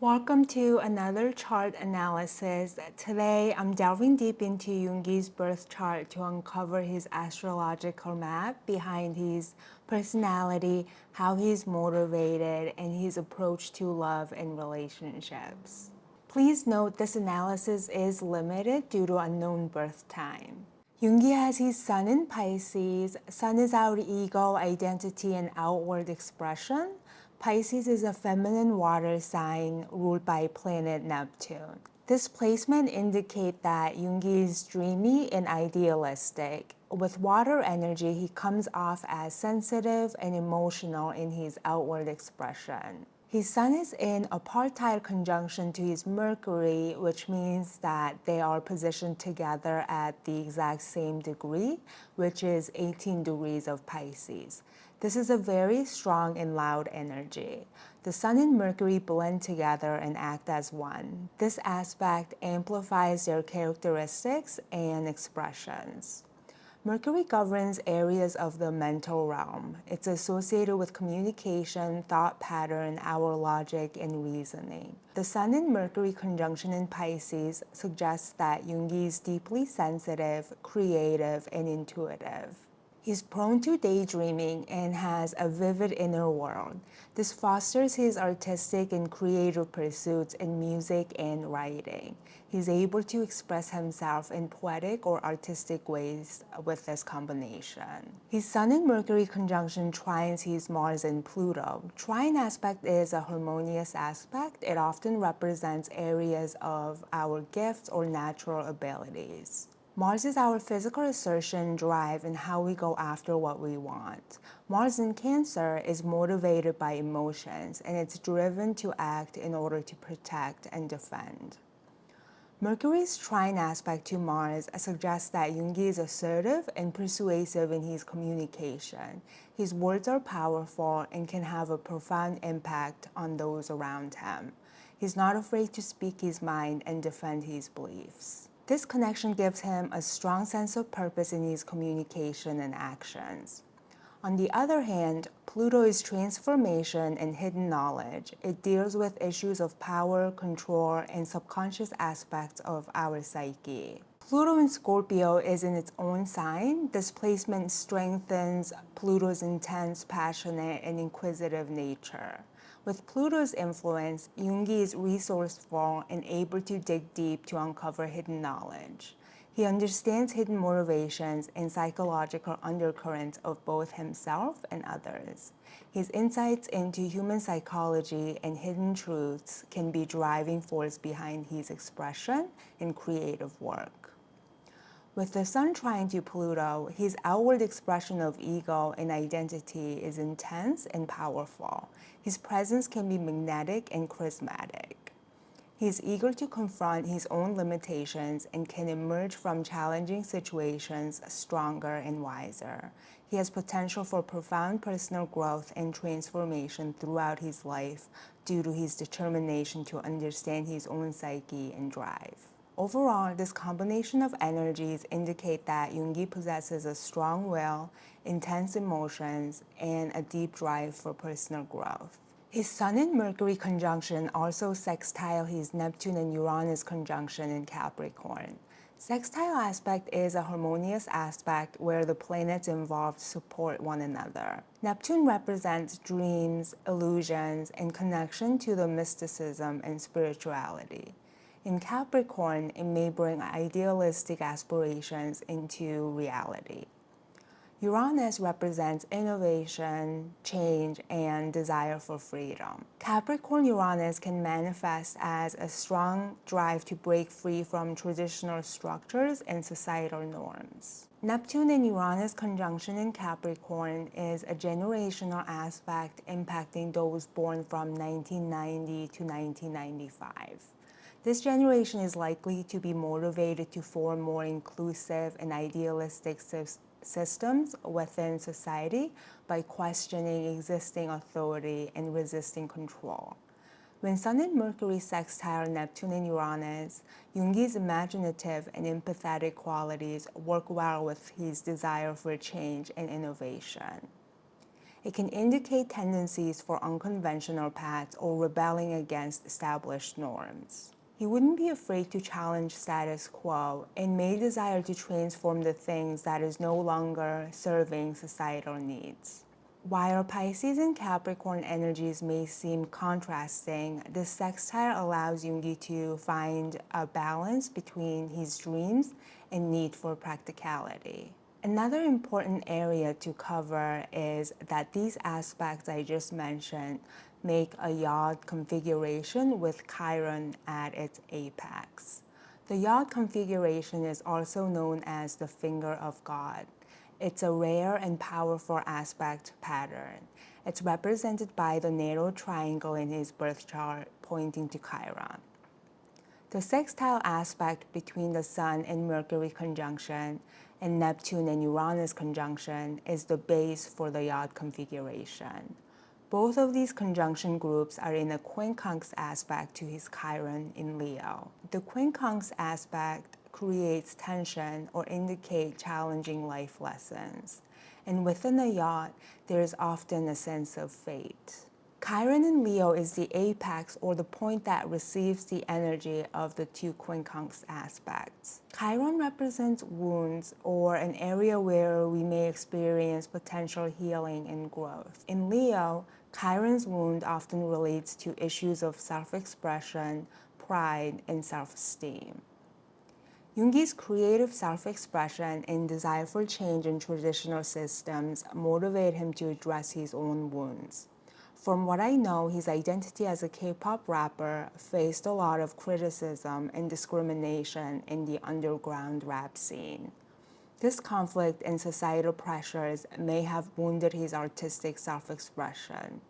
Welcome to another chart analysis. Today, I'm delving deep into Jungi's birth chart to uncover his astrological map behind his personality, how he's motivated, and his approach to love and relationships. Please note this analysis is limited due to unknown birth time. Jungi has his sun in Pisces. Sun is our ego, identity, and outward expression. Pisces is a feminine water sign ruled by planet Neptune. This placement indicates that Jungi is dreamy and idealistic. With water energy, he comes off as sensitive and emotional in his outward expression. His sun is in apartheid conjunction to his Mercury, which means that they are positioned together at the exact same degree, which is 18 degrees of Pisces. This is a very strong and loud energy. The Sun and Mercury blend together and act as one. This aspect amplifies their characteristics and expressions. Mercury governs areas of the mental realm. It's associated with communication, thought pattern, our logic, and reasoning. The Sun and Mercury conjunction in Pisces suggests that Jungi is deeply sensitive, creative, and intuitive. He's prone to daydreaming and has a vivid inner world. This fosters his artistic and creative pursuits in music and writing. He's able to express himself in poetic or artistic ways with this combination. His Sun and Mercury conjunction trines his Mars and Pluto. Trine aspect is a harmonious aspect. It often represents areas of our gifts or natural abilities. Mars is our physical assertion, drive, and how we go after what we want. Mars in Cancer is motivated by emotions, and it's driven to act in order to protect and defend. Mercury's trine aspect to Mars suggests that Jungi is assertive and persuasive in his communication. His words are powerful and can have a profound impact on those around him. He's not afraid to speak his mind and defend his beliefs. This connection gives him a strong sense of purpose in his communication and actions. On the other hand, Pluto is transformation and hidden knowledge. It deals with issues of power, control, and subconscious aspects of our psyche. Pluto in Scorpio is in its own sign. This placement strengthens Pluto's intense, passionate, and inquisitive nature. With Pluto's influence, Jungi is resourceful and able to dig deep to uncover hidden knowledge. He understands hidden motivations and psychological undercurrents of both himself and others. His insights into human psychology and hidden truths can be driving force behind his expression and creative work. With the Sun trine to Pluto, his outward expression of ego and identity is intense and powerful. His presence can be magnetic and charismatic. He is eager to confront his own limitations and can emerge from challenging situations stronger and wiser. He has potential for profound personal growth and transformation throughout his life due to his determination to understand his own psyche and drive. Overall, this combination of energies indicate that Jungi possesses a strong will, intense emotions, and a deep drive for personal growth. His Sun and Mercury conjunction also sextile his Neptune and Uranus conjunction in Capricorn. Sextile aspect is a harmonious aspect where the planets involved support one another. Neptune represents dreams, illusions, and connection to the mysticism and spirituality. In Capricorn, it may bring idealistic aspirations into reality. Uranus represents innovation, change, and desire for freedom. Capricorn-Uranus can manifest as a strong drive to break free from traditional structures and societal norms. Neptune and Uranus conjunction in Capricorn is a generational aspect impacting those born from 1990 to 1995. This generation is likely to be motivated to form more inclusive and idealistic systems within society by questioning existing authority and resisting control. When Sun and Mercury sextile Neptune and Uranus, Jungi's imaginative and empathetic qualities work well with his desire for change and innovation. It can indicate tendencies for unconventional paths or rebelling against established norms. He wouldn't be afraid to challenge status quo and may desire to transform the things that is no longer serving societal needs. While Pisces and Capricorn energies may seem contrasting, this sextile allows Yoongi to find a balance between his dreams and need for practicality. Another important area to cover is that these aspects I just mentioned make a yod configuration with Chiron at its apex. The yod configuration is also known as the finger of God. It's a rare and powerful aspect pattern. It's represented by the narrow triangle in his birth chart pointing to Chiron. The sextile aspect between the Sun and Mercury conjunction and Neptune and Uranus conjunction is the base for the yod configuration. Both of these conjunction groups are in a quincunx aspect to his Chiron in Leo. The quincunx aspect creates tension or indicate challenging life lessons. And within a yacht, there is often a sense of fate. Chiron in Leo is the apex or the point that receives the energy of the two quincunx aspects. Chiron represents wounds or an area where we may experience potential healing and growth. In Leo, Chiron's wound often relates to issues of self-expression, pride, and self-esteem. Yoongi's creative self-expression and desire for change in traditional systems motivate him to address his own wounds. From what I know, his identity as a K-pop rapper faced a lot of criticism and discrimination in the underground rap scene. This conflict and societal pressures may have wounded his artistic self-expression.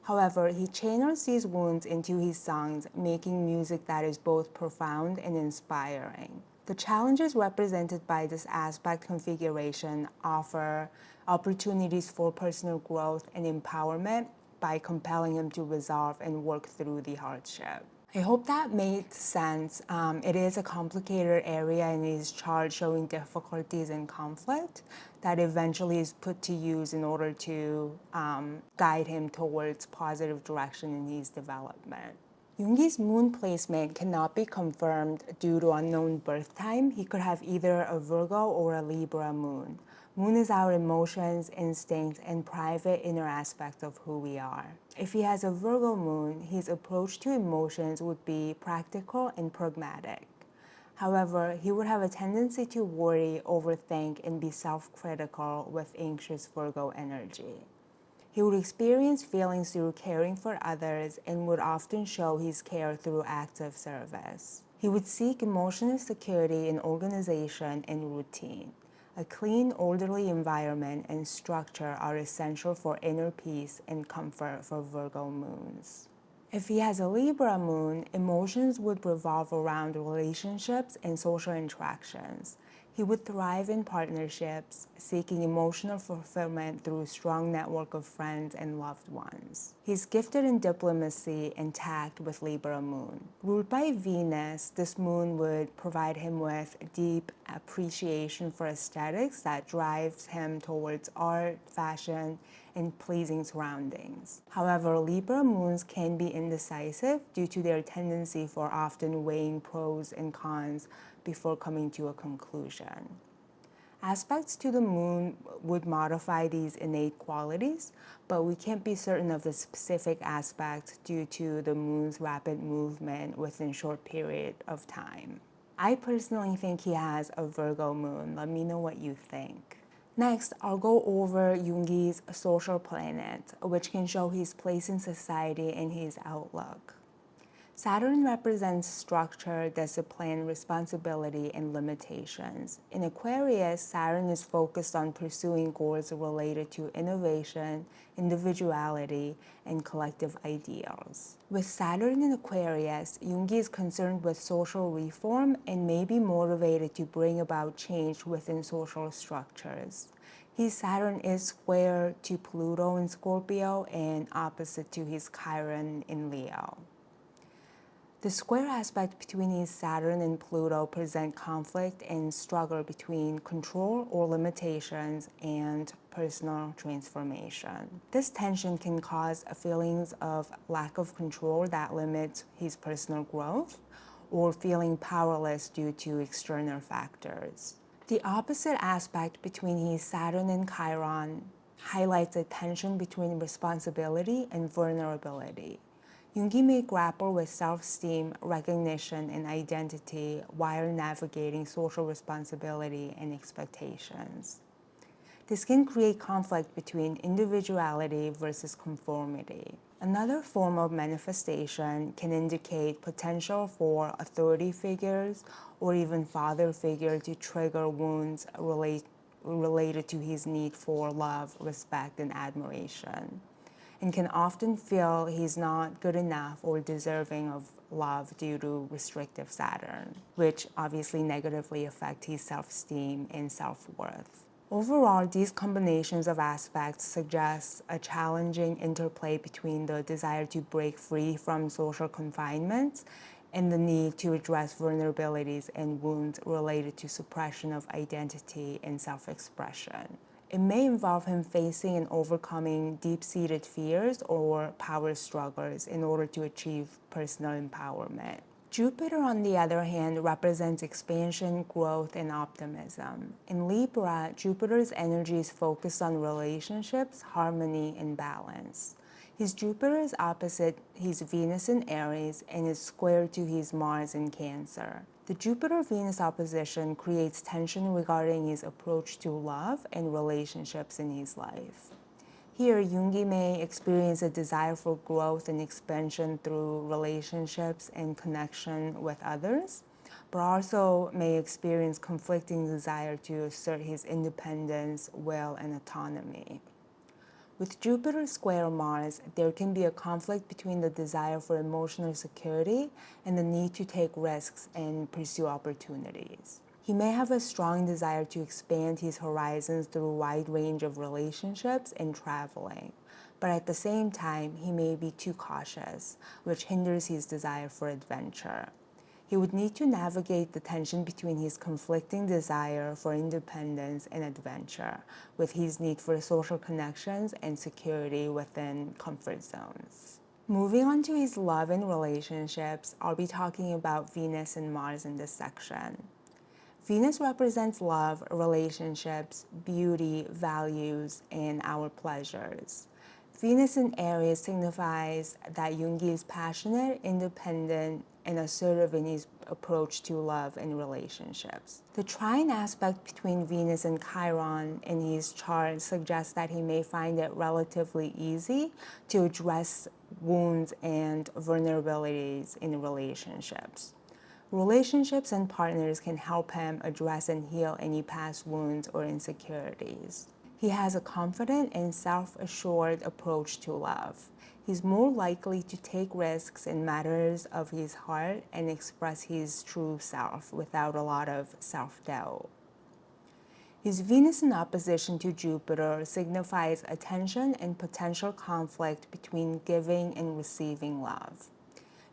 However, he channels these wounds into his songs, making music that is both profound and inspiring. The challenges represented by this aspect configuration offer opportunities for personal growth and empowerment by compelling him to resolve and work through the hardship. I hope that made sense. It is a complicated area in his chart showing difficulties and conflict that eventually is put to use in order to guide him towards positive direction in his development. Yoongi's moon placement cannot be confirmed due to unknown birth time. He could have either a Virgo or a Libra moon. Moon is our emotions, instincts, and private inner aspect of who we are. If he has a Virgo moon, his approach to emotions would be practical and pragmatic. However, he would have a tendency to worry, overthink, and be self-critical with anxious Virgo energy. He would experience feelings through caring for others and would often show his care through acts of service. He would seek emotional security in organization and routine. A clean, orderly environment and structure are essential for inner peace and comfort for Virgo moons. If he has a Libra moon, emotions would revolve around relationships and social interactions. He would thrive in partnerships, seeking emotional fulfillment through a strong network of friends and loved ones. He's gifted in diplomacy and tact with Libra moon. Ruled by Venus, this moon would provide him with deep appreciation for aesthetics that drives him towards art, fashion, and pleasing surroundings. However, Libra moons can be indecisive due to their tendency for often weighing pros and cons before coming to a conclusion. Aspects to the moon would modify these innate qualities, but we can't be certain of the specific aspect due to the moon's rapid movement within a short period of time. I personally think he has a Virgo moon. Let me know what you think. Next, I'll go over Yoongi's social planet, which can show his place in society and his outlook. Saturn represents structure, discipline, responsibility, and limitations. In Aquarius, Saturn is focused on pursuing goals related to innovation, individuality, and collective ideals. With Saturn in Aquarius, Yoongi is concerned with social reform and may be motivated to bring about change within social structures. His Saturn is square to Pluto in Scorpio and opposite to his Chiron in Leo. The square aspect between his Saturn and Pluto present conflict and struggle between control or limitations and personal transformation. This tension can cause feelings of lack of control that limits his personal growth, or feeling powerless due to external factors. The opposite aspect between his Saturn and Chiron highlights a tension between responsibility and vulnerability. Yoongi may grapple with self-esteem, recognition, and identity while navigating social responsibility and expectations. This can create conflict between individuality versus conformity. Another form of manifestation can indicate potential for authority figures or even father figure to trigger wounds related to his need for love, respect, and admiration, and can often feel he's not good enough or deserving of love due to restrictive Saturn, which obviously negatively affect his self-esteem and self-worth. Overall, these combinations of aspects suggest a challenging interplay between the desire to break free from social confinements and the need to address vulnerabilities and wounds related to suppression of identity and self-expression. It may involve him facing and overcoming deep-seated fears or power struggles in order to achieve personal empowerment. Jupiter, on the other hand, represents expansion, growth, and optimism. In Libra, Jupiter's energy is focused on relationships, harmony, and balance. His Jupiter is opposite his Venus in Aries and is square to his Mars in Cancer. The Jupiter-Venus opposition creates tension regarding his approach to love and relationships in his life. Here, Yoongi may experience a desire for growth and expansion through relationships and connection with others, but also may experience conflicting desire to assert his independence, will, and autonomy. With Jupiter square Mars, there can be a conflict between the desire for emotional security and the need to take risks and pursue opportunities. He may have a strong desire to expand his horizons through a wide range of relationships and traveling, but at the same time, he may be too cautious, which hinders his desire for adventure. He would need to navigate the tension between his conflicting desire for independence and adventure, with his need for social connections and security within comfort zones. Moving on to his love and relationships, I'll be talking about Venus and Mars in this section. Venus represents love, relationships, beauty, values, and our pleasures. Venus in Aries signifies that Yoongi is passionate, independent, and assertive in his approach to love and relationships. The trine aspect between Venus and Chiron in his chart suggests that he may find it relatively easy to address wounds and vulnerabilities in relationships. Relationships and partners can help him address and heal any past wounds or insecurities. He has a confident and self-assured approach to love. He's more likely to take risks in matters of his heart and express his true self without a lot of self-doubt. His Venus in opposition to Jupiter signifies a tension and potential conflict between giving and receiving love.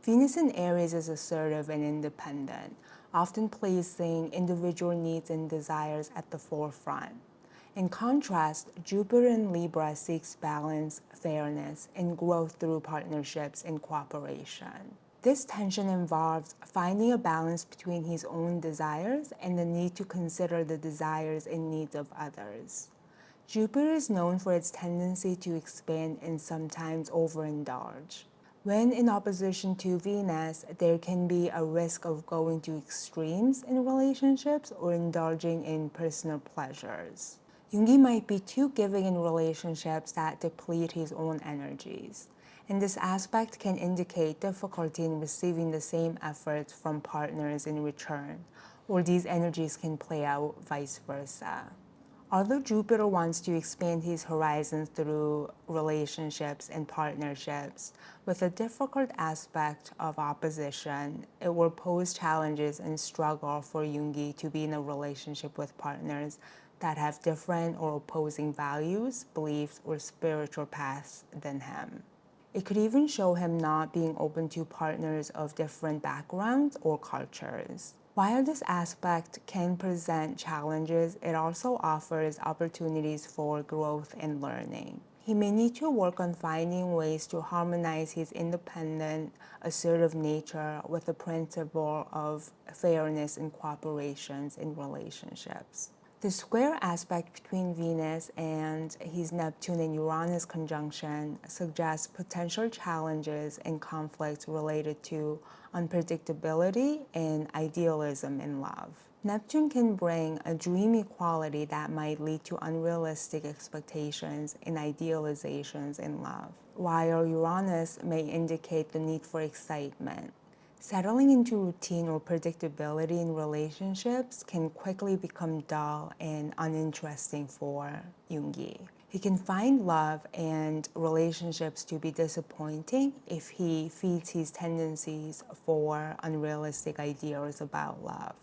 Venus in Aries is assertive and independent, often placing individual needs and desires at the forefront. In contrast, Jupiter in Libra seeks balance, fairness, and growth through partnerships and cooperation. This tension involves finding a balance between his own desires and the need to consider the desires and needs of others. Jupiter is known for its tendency to expand and sometimes overindulge. When in opposition to Venus, there can be a risk of going to extremes in relationships or indulging in personal pleasures. Yoongi might be too giving in relationships that deplete his own energies, and this aspect can indicate difficulty in receiving the same efforts from partners in return, or these energies can play out vice versa. Although Jupiter wants to expand his horizons through relationships and partnerships, with a difficult aspect of opposition, it will pose challenges and struggle for Yoongi to be in a relationship with partners that have different or opposing values, beliefs, or spiritual paths than him. It could even show him not being open to partners of different backgrounds or cultures. While this aspect can present challenges, it also offers opportunities for growth and learning. He may need to work on finding ways to harmonize his independent, assertive nature with the principle of fairness and cooperation in relationships. The square aspect between Venus and his Neptune and Uranus conjunction suggests potential challenges and conflicts related to unpredictability and idealism in love. Neptune can bring a dreamy quality that might lead to unrealistic expectations and idealizations in love, while Uranus may indicate the need for excitement. Settling into routine or predictability in relationships can quickly become dull and uninteresting for Yoongi. He can find love and relationships to be disappointing if he feeds his tendencies for unrealistic ideas about love.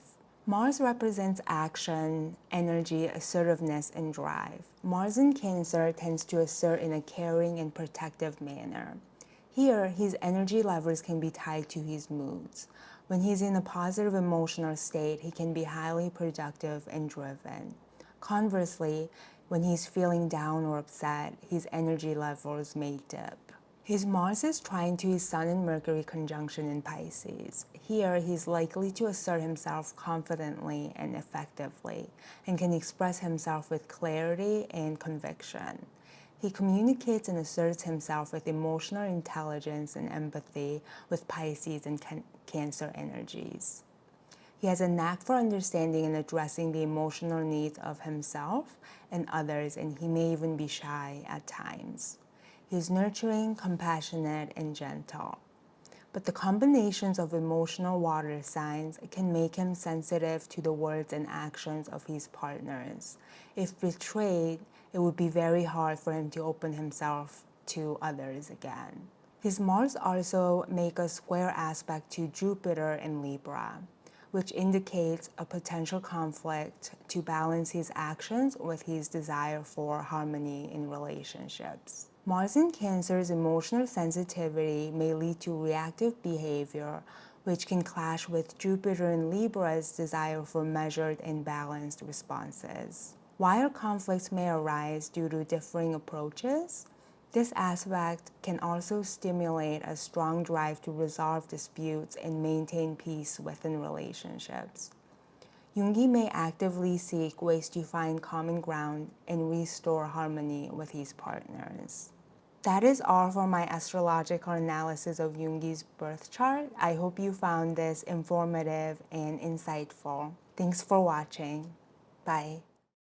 Mars represents action, energy, assertiveness, and drive. Mars in Cancer tends to assert in a caring and protective manner. Here, his energy levels can be tied to his moods. When he's in a positive emotional state, he can be highly productive and driven. Conversely, when he's feeling down or upset, his energy levels may dip. His Mars is trine to his Sun and Mercury conjunction in Pisces. Here, he's likely to assert himself confidently and effectively, and can express himself with clarity and conviction. He communicates and asserts himself with emotional intelligence and empathy with Pisces and Cancer energies. He has a knack for understanding and addressing the emotional needs of himself and others, and he may even be shy at times. He is nurturing, compassionate, and gentle. But the combinations of emotional water signs can make him sensitive to the words and actions of his partners. If betrayed, it would be very hard for him to open himself to others again. His Mars also make a square aspect to Jupiter in Libra, which indicates a potential conflict to balance his actions with his desire for harmony in relationships. Mars in Cancer's emotional sensitivity may lead to reactive behavior, which can clash with Jupiter in Libra's desire for measured and balanced responses. While conflicts may arise due to differing approaches, this aspect can also stimulate a strong drive to resolve disputes and maintain peace within relationships. Yoongi may actively seek ways to find common ground and restore harmony with his partners. That is all for my astrological analysis of Yoongi's birth chart. I hope you found this informative and insightful. Thanks for watching. Bye.